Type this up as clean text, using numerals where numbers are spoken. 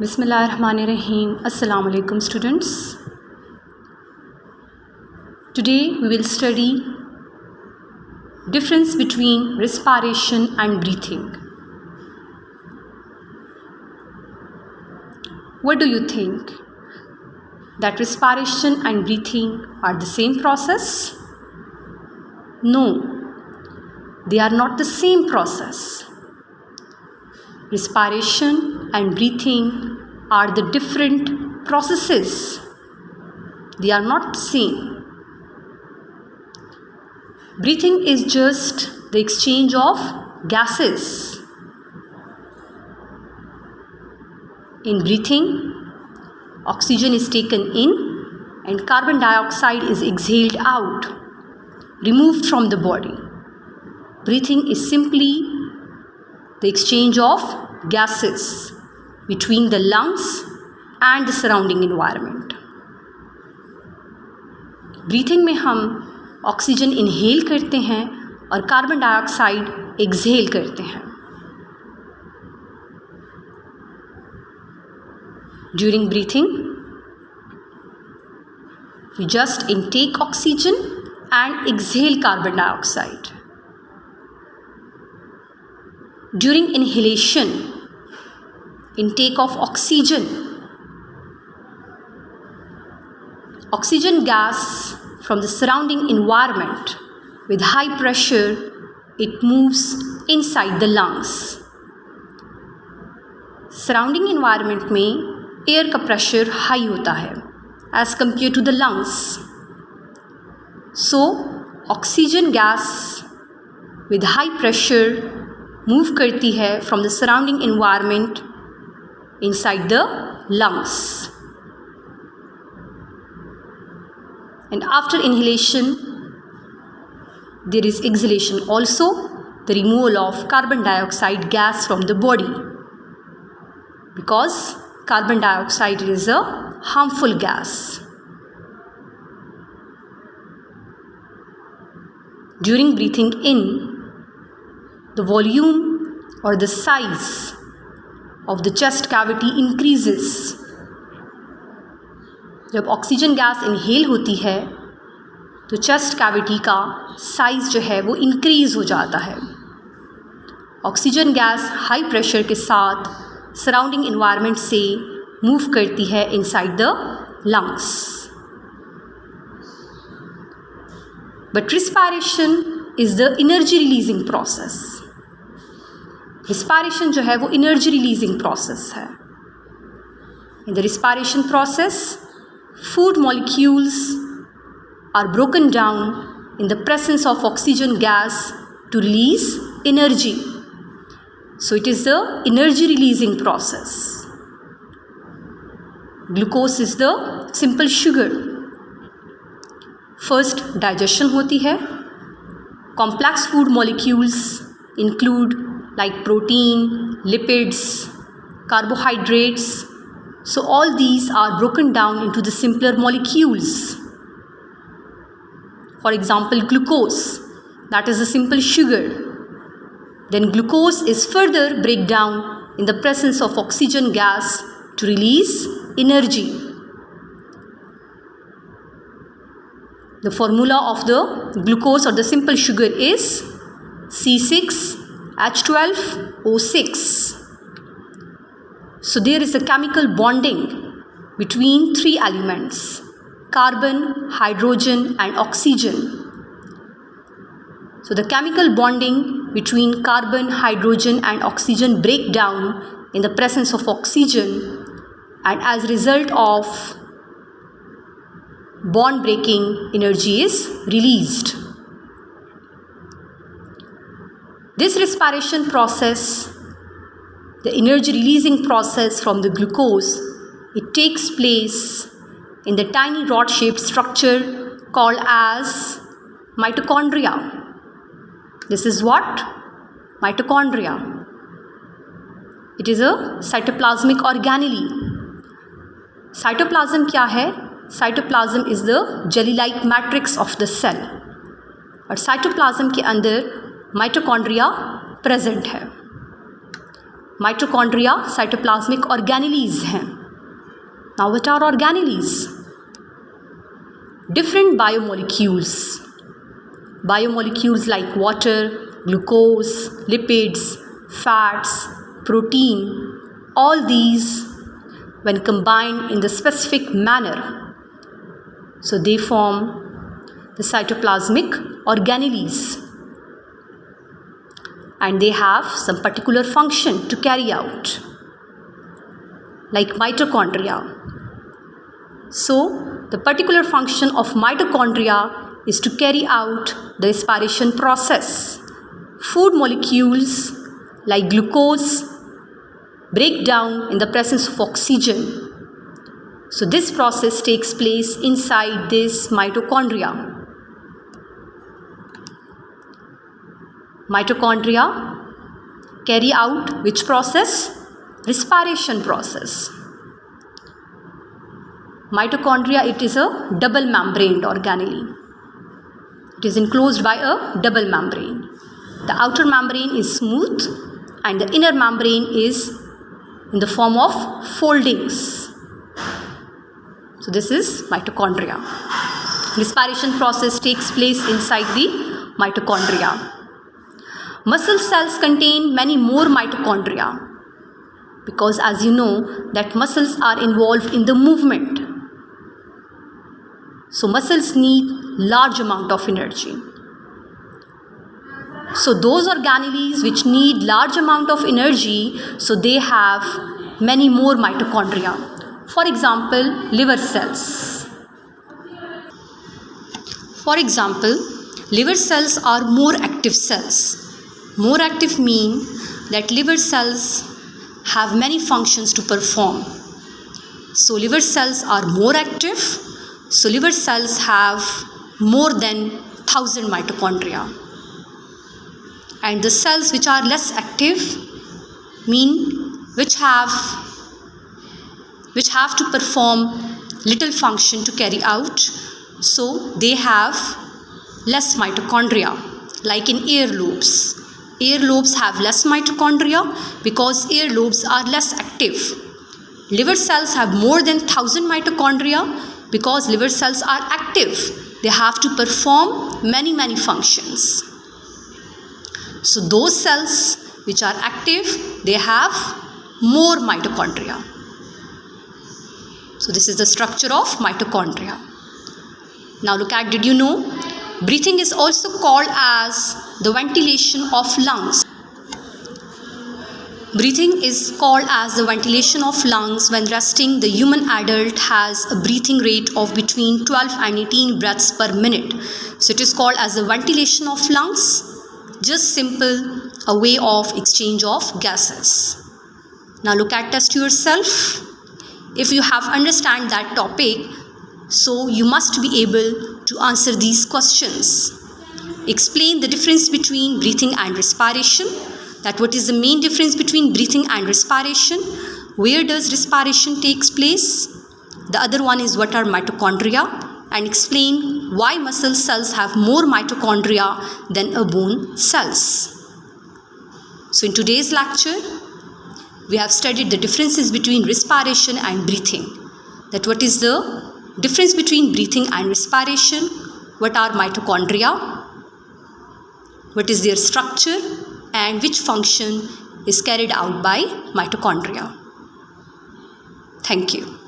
Bismillahirrahmanirrahim. Assalamu alaikum students. Today we will study difference between respiration and breathing. What do you think? That respiration and breathing are the same process? No, they are not the same process. Respiration and breathing are the different processes. They are not the same. Breathing is just the exchange of gases. In breathing, oxygen is taken in and carbon dioxide is exhaled out, removed from the body. Breathing is simply the exchange of gases between the lungs and the surrounding environment. Breathing में हम oxygen inhale करते हैं और carbon dioxide exhale करते हैं. During breathing, you just intake oxygen and exhale carbon dioxide. During inhalation, intake of oxygen gas from the surrounding environment with high pressure, it moves inside the lungs. Surrounding environment में air का pressure high होता है as compared to the lungs. So, oxygen gas with high pressure move करती है from the surrounding environment inside the lungs. And after inhalation, there is exhalation also, the removal of carbon dioxide gas from the body, because carbon dioxide is a harmful gas. During breathing in, the volume or the size of the chest cavity increases. जब oxygen gas inhale होती है तो chest cavity का size जो है वो increase हो जाता है. ऑक्सीजन गैस हाई प्रेशर के साथ सराउंडिंग एनवायरनमेंट से मूव करती है inside the lungs. But respiration is the energy releasing process. Respiration जो है वो एनर्जी रिलीजिंग प्रोसेस है. In the respiration process, food molecules are broken down in the presence of oxygen gas to release energy. So it is the energy releasing process. Glucose is the simple sugar. First digestion होती है. Complex food molecules include like protein, lipids, carbohydrates. So all these are broken down into the simpler molecules. For example, glucose, that is a simple sugar. Then glucose is further break down in the presence of oxygen gas to release energy. The formula of the glucose or the simple sugar is C6H12O6. So there is a chemical bonding between three elements: carbon, hydrogen and oxygen. So the chemical bonding between carbon, hydrogen and oxygen break down in the presence of oxygen, and as a result of bond breaking, energy is released. This respiration process, the energy releasing process from the glucose, it takes place in the tiny rod shaped structure called as mitochondria. This is what? Mitochondria. It is a cytoplasmic organelle. Cytoplasm क्या है? Cytoplasm is the jelly like matrix of the cell. और cytoplasm के अंदर mitochondria present है. Mitochondria cytoplasmic organelles हैं. Now what are organelles? Different biomolecules like water, glucose, lipids, fats, protein, all these when combined in the specific manner, so they form the cytoplasmic organelles, and they have some particular function to carry out, like mitochondria. So the particular function of mitochondria is to carry out the respiration process. Food molecules like glucose break down in the presence of oxygen. So this process takes place inside this mitochondria. Mitochondria carry out which process? Respiration process. Mitochondria, it is a double membraned organelle. It is enclosed by a double membrane. The outer membrane is smooth and the inner membrane is in the form of foldings. So this is mitochondria. Respiration process takes place inside the mitochondria. Muscle cells contain many more mitochondria because, as you know, that muscles are involved in the movement. So muscles need large amount of energy. So those organelles which need large amount of energy, so they have many more mitochondria. For example, liver cells. For example, liver cells are more active cells. More active mean that liver cells have many functions to perform. So liver cells are more active. So liver cells have more than 1000 mitochondria. And the cells which are less active mean which have to perform little function to carry out. So they have less mitochondria, like in earlobes. Earlobes have less mitochondria because earlobes are less active. Liver cells have more than 1000 mitochondria because liver cells are active. They have to perform many functions. So those cells which are active, they have more mitochondria. So this is the structure of mitochondria. Now look at, did you know, breathing is also called as the ventilation of lungs. Breathing is called as the ventilation of lungs. When resting, the human adult has a breathing rate of between 12 and 18 breaths per minute. So it is called as the ventilation of lungs, just simple a way of exchange of gases. Now look at, test yourself. If you have understand that topic, so you must be able to answer these questions. Explain the difference between breathing and respiration. That what is the main difference between breathing and respiration? Where does respiration takes place? The other one is what are mitochondria, and explain why muscle cells have more mitochondria than a bone cells. So in today's lecture, we have studied the differences between respiration and breathing. That what is the difference between breathing and respiration? What are mitochondria? What is their structure? And which function is carried out by mitochondria? Thank you.